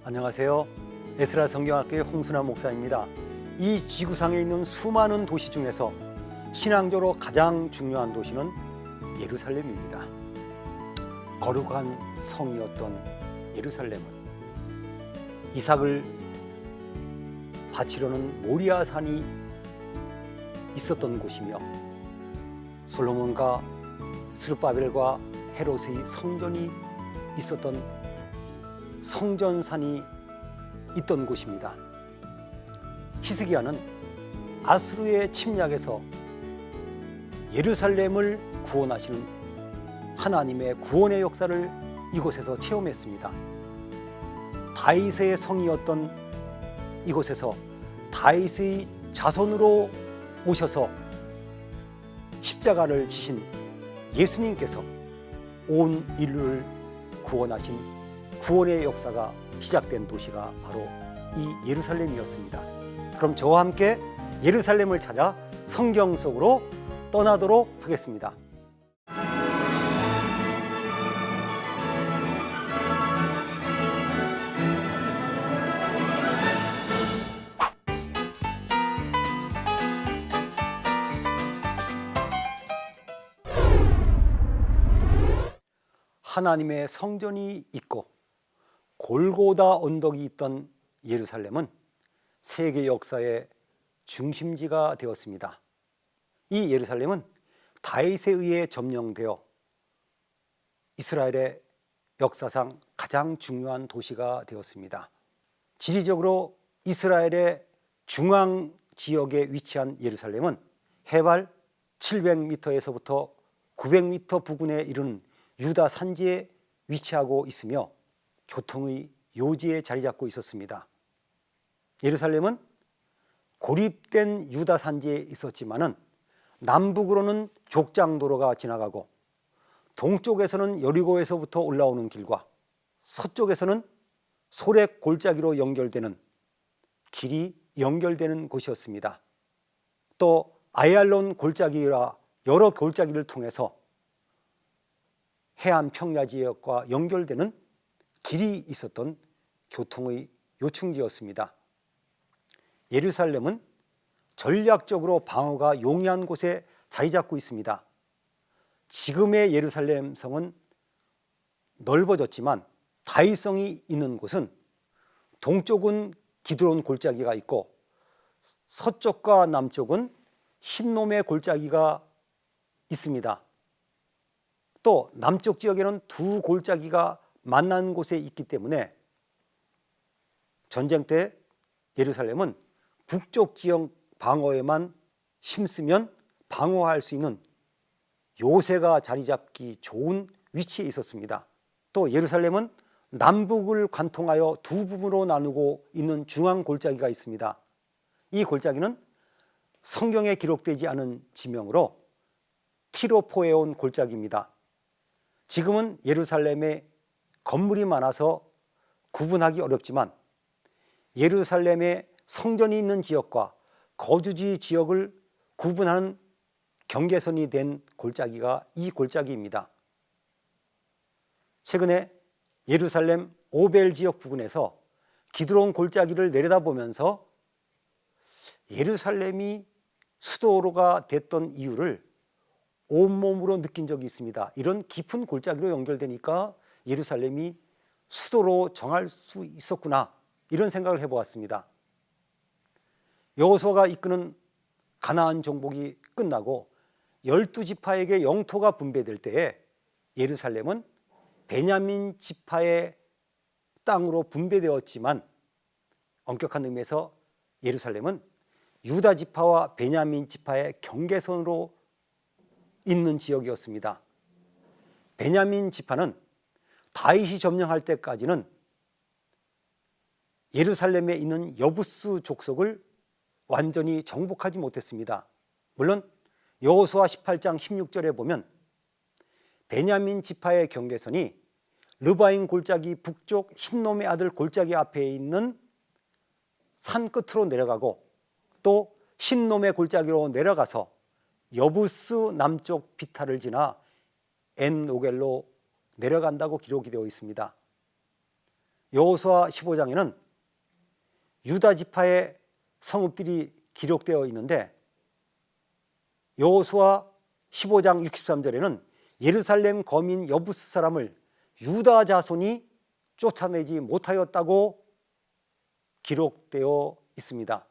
안녕하세요. 에스라 성경학교의 홍순환 목사입니다. 이 지구상에 있는 수많은 도시 중에서 신앙적으로 가장 중요한 도시는 예루살렘입니다. 거룩한 성이었던 예루살렘은 이삭을 바치려는 모리아 산이 있었던 곳이며 솔로몬과 스룹바벨과 헤롯의 성전이 있었던 성전산이 있던 곳입니다. 히스기야는 아수르의 침략에서 예루살렘을 구원하시는 하나님의 구원의 역사를 이곳에서 체험했습니다. 다윗의 성이었던 이곳에서 다윗의 자손으로 오셔서 십자가를 지신 예수님께서 온 인류를 구원하신 구원의 역사가 시작된 도시가 바로 이 예루살렘이었습니다. 그럼 저와 함께 예루살렘을 찾아 성경 속으로 떠나도록 하겠습니다. 하나님의 성전이 있고 골고다 언덕이 있던 예루살렘은 세계 역사의 중심지가 되었습니다. 이 예루살렘은 다윗에 의해 점령되어 이스라엘의 역사상 가장 중요한 도시가 되었습니다. 지리적으로 이스라엘의 중앙 지역에 위치한 예루살렘은 해발 700m에서부터 900m 부근에 이르는 유다 산지에 위치하고 있으며 교통의 요지에 자리 잡고 있었습니다. 예루살렘은 고립된 유다 산지에 있었지만은 남북으로는 족장도로가 지나가고 동쪽에서는 여리고에서부터 올라오는 길과 서쪽에서는 소렉 골짜기로 연결되는 길이 연결되는 곳이었습니다. 또 아얄론 골짜기와 여러 골짜기를 통해서 해안 평야 지역과 연결되는 길이 있었던 교통의 요충지였습니다. 예루살렘은 전략적으로 방어가 용이한 곳에 자리 잡고 있습니다. 지금의 예루살렘 성은 넓어졌지만 다윗성이 있는 곳은 동쪽은 기드론 골짜기가 있고 서쪽과 남쪽은 흰놈의 골짜기가 있습니다. 또 남쪽 지역에는 두 골짜기가 만난 곳에 있기 때문에 전쟁 때 예루살렘은 북쪽 지역 방어에만 힘쓰면 방어할 수 있는 요새가 자리 잡기 좋은 위치에 있었습니다. 또 예루살렘은 남북을 관통하여 두 부분으로 나누고 있는 중앙 골짜기가 있습니다. 이 골짜기는 성경에 기록되지 않은 지명으로 티로포에온 골짜기입니다. 지금은 예루살렘에 건물이 많아서 구분하기 어렵지만 예루살렘에 성전이 있는 지역과 거주지 지역을 구분하는 경계선이 된 골짜기가 이 골짜기입니다. 최근에 예루살렘 오벨 지역 부근에서 기드론 골짜기를 내려다보면서 예루살렘이 수도가 됐던 이유를 온몸으로 느낀 적이 있습니다. 이런 깊은 골짜기로 연결되니까 예루살렘이 수도로 정할 수 있었구나, 이런 생각을 해보았습니다. 여호수아가 이끄는 가나안 정복이 끝나고 12지파에게 영토가 분배될 때에 예루살렘은 베냐민 지파의 땅으로 분배되었지만 엄격한 의미에서 예루살렘은 유다 지파와 베냐민 지파의 경계선으로 있는 지역이었습니다. 베냐민 지파는 다윗이 점령할 때까지는 예루살렘에 있는 여부스 족속을 완전히 정복하지 못했습니다. 물론 여호수아 18장 16절에 보면 베냐민 지파의 경계선이 르바임 골짜기 북쪽 흰놈의 아들 골짜기 앞에 있는 산 끝으로 내려가고 또 흰놈의 골짜기로 내려가서 여부스 남쪽 비탈을 지나 엔노겔로 내려간다고 기록이 되어 있습니다. 여호수아 15장에는 유다 지파의 성읍들이 기록되어 있는데 여호수아 15장 63절에는 예루살렘 거민 여부스 사람을 유다 자손이 쫓아내지 못하였다고 기록되어 있습니다.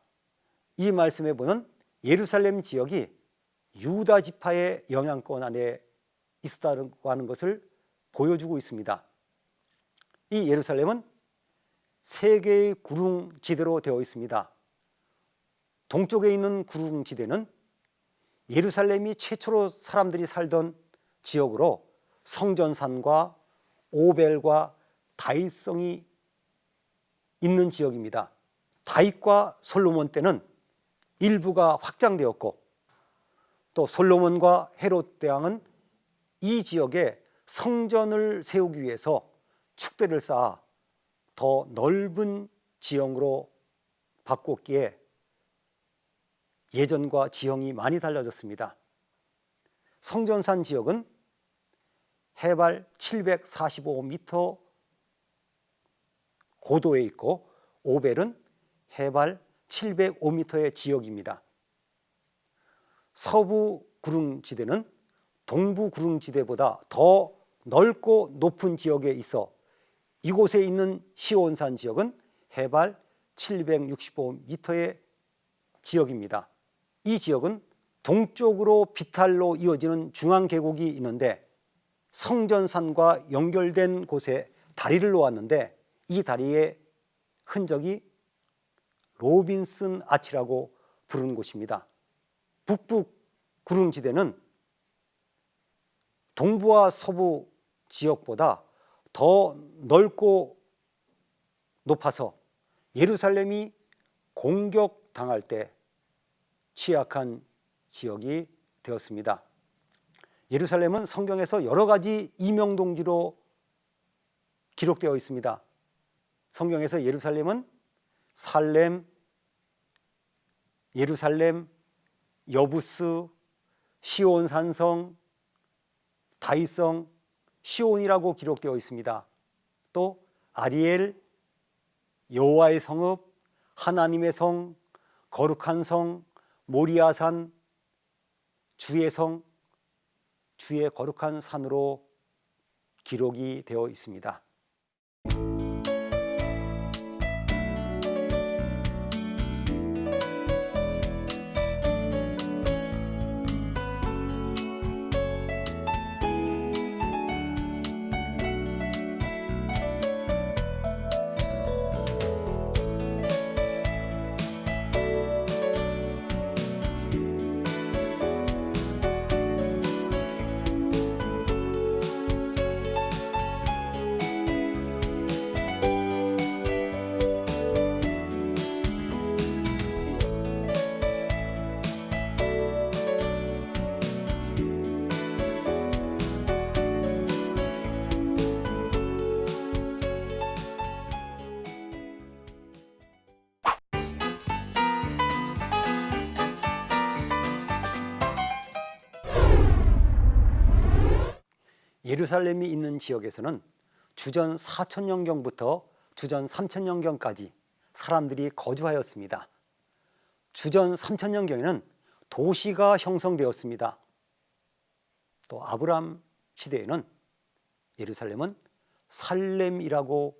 이 말씀에 보면 예루살렘 지역이 유다 지파의 영향권 안에 있었다고 하는 것을 보여주고 있습니다. 이 예루살렘은 세 개의 구릉지대로 되어 있습니다. 동쪽에 있는 구릉지대는 예루살렘이 최초로 사람들이 살던 지역으로 성전산과 오벨과 다윗성이 있는 지역입니다. 다윗과 솔로몬 때는 일부가 확장되었고 또 솔로몬과 헤롯 대왕은 이 지역에 성전을 세우기 위해서 축대를 쌓아 더 넓은 지형으로 바꿨기에 예전과 지형이 많이 달라졌습니다. 성전산 지역은 해발 745m 고도에 있고 오벨은 해발 705m의 지역입니다. 서부 구릉지대는 동부 구릉지대보다 더 넓고 높은 지역에 있어 이곳에 있는 시온산 지역은 해발 765m의 지역입니다. 이 지역은 동쪽으로 비탈로 이어지는 중앙 계곡이 있는데 성전산과 연결된 곳에 다리를 놓았는데 이 다리의 흔적이 로빈슨 아치라고 부르는 곳입니다. 북부 구릉지대는 동부와 서부 지역보다 더 넓고 높아서 예루살렘이 공격당할 때 취약한 지역이 되었습니다. 예루살렘은 성경에서 여러 가지 이명동지로 기록되어 있습니다. 성경에서 예루살렘은 살렘, 예루살렘, 여부스, 시온산성, 다윗성, 시온이라고 기록되어 있습니다. 또 아리엘, 여호와의 성읍, 하나님의 성, 거룩한 성, 모리아산, 주의 성, 주의 거룩한 산으로 기록이 되어 있습니다. 예루살렘이 있는 지역에서는 주전 4000년경부터 주전 3000년경까지 사람들이 거주하였습니다. 주전 3000년경에는 도시가 형성되었습니다. 또 아브람 시대에는 예루살렘은 살렘이라고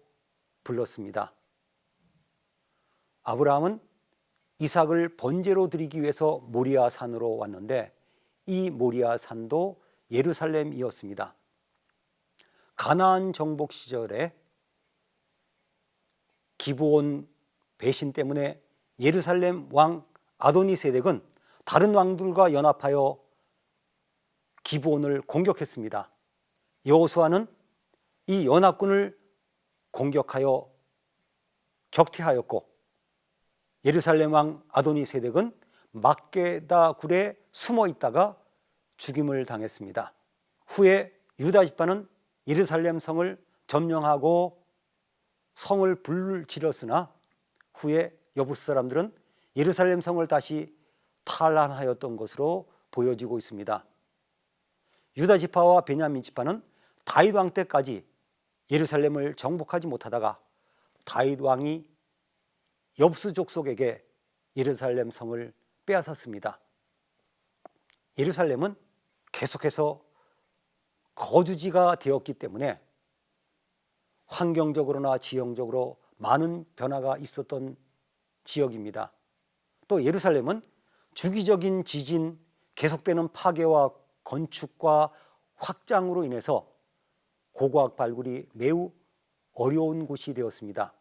불렀습니다. 아브라함은 이삭을 번제로 드리기 위해서 모리아 산으로 왔는데 이 모리아 산도 예루살렘이었습니다. 가나안 정복 시절에 기브온 배신 때문에 예루살렘 왕 아도니세덱은 다른 왕들과 연합하여 기브온을 공격했습니다. 여호수아는 이 연합군을 공격하여 격퇴하였고 예루살렘 왕 아도니세덱은 막게다 굴에 숨어 있다가 죽임을 당했습니다. 후에 유다 지파는 예루살렘 성을 점령하고 성을 불질렀으나 후에 여부스 사람들은 예루살렘 성을 다시 탈환하였던 것으로 보여지고 있습니다. 유다 지파와 베냐민 지파는 다윗 왕 때까지 예루살렘을 정복하지 못하다가 다윗 왕이 엽스 족속에게 예루살렘 성을 빼앗았습니다. 예루살렘은 계속해서 거주지가 되었기 때문에 환경적으로나 지형적으로 많은 변화가 있었던 지역입니다. 또 예루살렘은 주기적인 지진, 계속되는 파괴와 건축과 확장으로 인해서 고고학 발굴이 매우 어려운 곳이 되었습니다.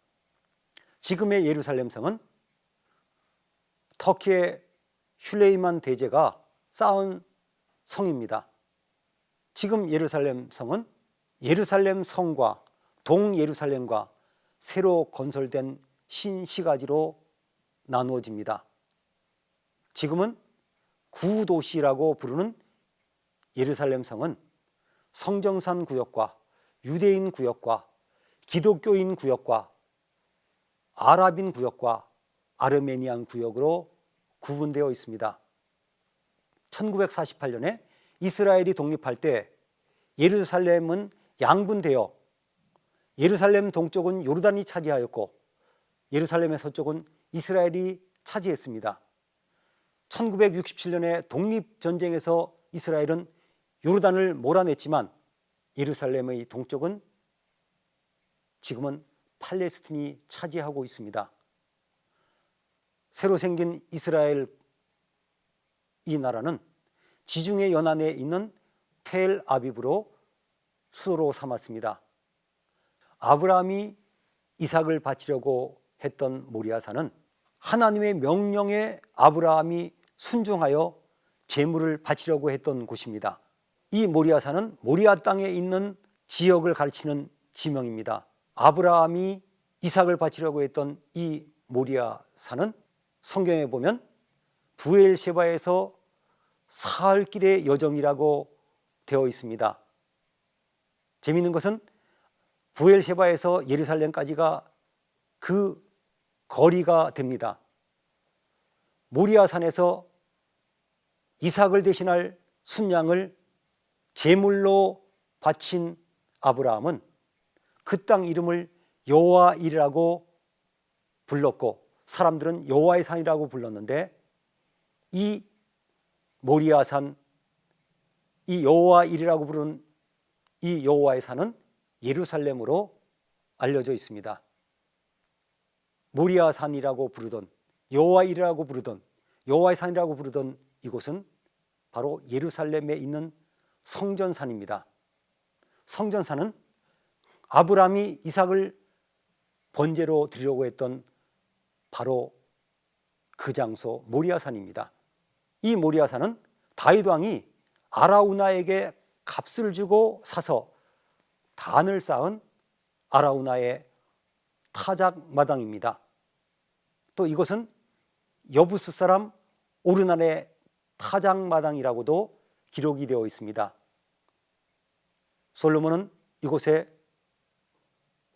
지금의 예루살렘 성은 터키의 슐레이만 대제가 쌓은 성입니다. 지금 예루살렘 성은 예루살렘 성과 동예루살렘과 새로 건설된 신시가지로 나누어집니다. 지금은 구도시라고 부르는 예루살렘 성은 성정산 구역과 유대인 구역과 기독교인 구역과 아랍인 구역과 아르메니안 구역으로 구분되어 있습니다. 1948년에 이스라엘이 독립할 때 예루살렘은 양분되어 예루살렘 동쪽은 요르단이 차지하였고 예루살렘의 서쪽은 이스라엘이 차지했습니다. 1967년에 독립전쟁에서 이스라엘은 요르단을 몰아냈지만 예루살렘의 동쪽은 지금은 팔레스틴이 차지하고 있습니다. 새로 생긴 이스라엘 이 나라는 지중해 연안에 있는 텔 아비브로 수도로 삼았습니다. 아브라함이 이삭을 바치려고 했던 모리아산은 하나님의 명령에 아브라함이 순종하여 제물을 바치려고 했던 곳입니다. 이 모리아산은 모리아 땅에 있는 지역을 가르치는 지명입니다. 아브라함이 이삭을 바치려고 했던 이 모리아산은 성경에 보면 부엘셰바에서 사흘길의 여정이라고 되어 있습니다. 재미있는 것은 부엘셰바에서 예루살렘까지가 그 거리가 됩니다. 모리아산에서 이삭을 대신할 순양을 제물로 바친 아브라함은 그 땅 이름을 여호와이라고 불렀고 사람들은 여호와의 산이라고 불렀는데 이 모리아산, 이 여호와이라고 부르는 이 여호와의 산은 예루살렘으로 알려져 있습니다. 모리아산이라고 부르던 여호와이라고 부르던 여호와의 산이라고 부르던 이곳은 바로 예루살렘에 있는 성전산입니다. 성전산은 아브라함이 이삭을 번제로 드리려고 했던 바로 그 장소 모리아산입니다. 이 모리아산은 다윗 왕이 아라우나에게 값을 주고 사서 단을 쌓은 아라우나의 타작마당입니다. 또 이것은 여부스 사람 오르난의 타작마당이라고도 기록이 되어 있습니다. 솔로몬은 이곳에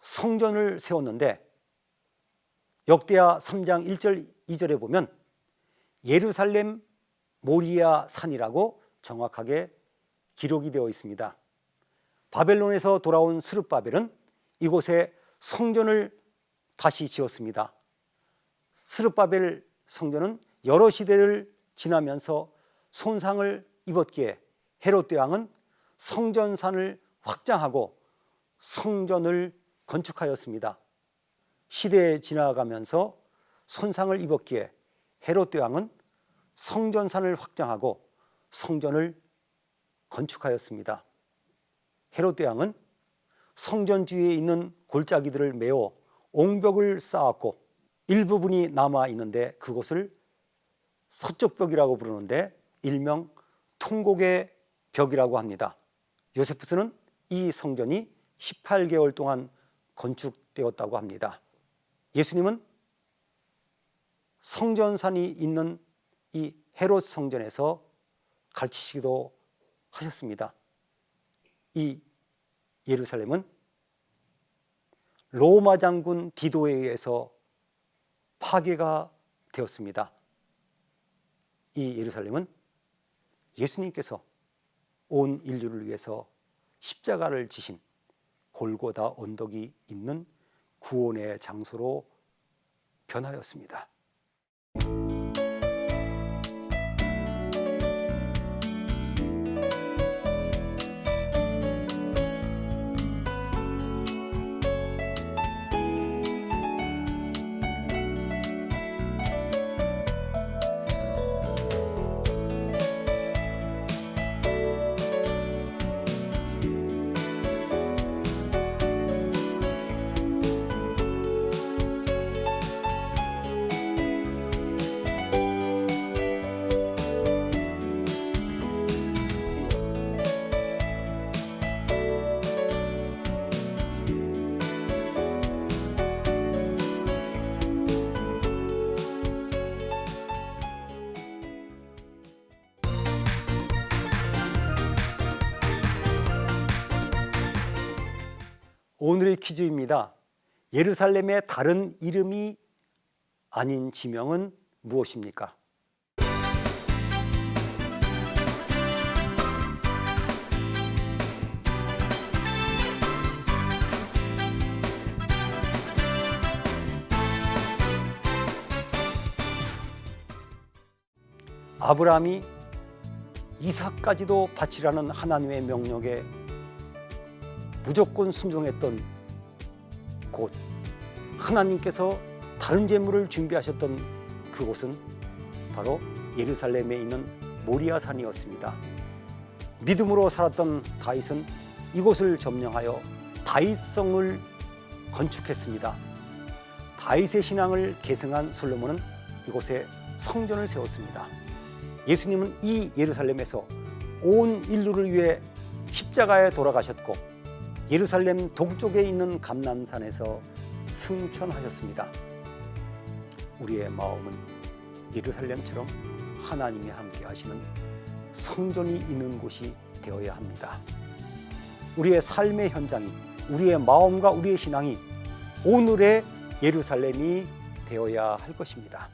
성전을 세웠는데 역대하 3장 1절 2절에 보면 예루살렘 모리아 산이라고 정확하게 기록이 되어 있습니다. 바벨론에서 돌아온 스룹바벨은 이곳에 성전을 다시 지었습니다. 스룹바벨 성전은 여러 시대를 지나면서 손상을 입었기에 헤롯 대왕은 성전산을 확장하고 성전을 건축하였습니다. 시대에 지나가면서 손상을 입었기에 헤롯 대왕은 성전산을 확장하고 성전을 건축하였습니다. 헤롯 대왕은 성전 주위에 있는 골짜기들을 메워 옹벽을 쌓았고 일부분이 남아 있는데 그곳을 서쪽 벽이라고 부르는데 일명 통곡의 벽이라고 합니다. 요세푸스는 이 성전이 18개월 동안 건축되었다고 합니다. 예수님은 성전산이 있는 이 헤롯 성전에서 가르치시기도 하셨습니다. 이 예루살렘은 로마 장군 디도에 의해서 파괴가 되었습니다. 이 예루살렘은 예수님께서 온 인류를 위해서 십자가를 지신 골고다 언덕이 있는 구원의 장소로 변하였습니다. 오늘의 퀴즈입니다. 예루살렘의 다른 이름이 아닌 지명은 무엇입니까? 아브라함이 이삭까지도 바치라는 하나님의 명령에 무조건 순종했던 곳, 하나님께서 다른 제물을 준비하셨던 그곳은 바로 예루살렘에 있는 모리아산이었습니다. 믿음으로 살았던 다윗은 이곳을 점령하여 다윗성을 건축했습니다. 다윗의 신앙을 계승한 솔로몬은 이곳에 성전을 세웠습니다. 예수님은 이 예루살렘에서 온 인류를 위해 십자가에 돌아가셨고 예루살렘 동쪽에 있는 감람산에서 승천하셨습니다. 우리의 마음은 예루살렘처럼 하나님이 함께 하시는 성전이 있는 곳이 되어야 합니다. 우리의 삶의 현장이, 우리의 마음과 우리의 신앙이 오늘의 예루살렘이 되어야 할 것입니다.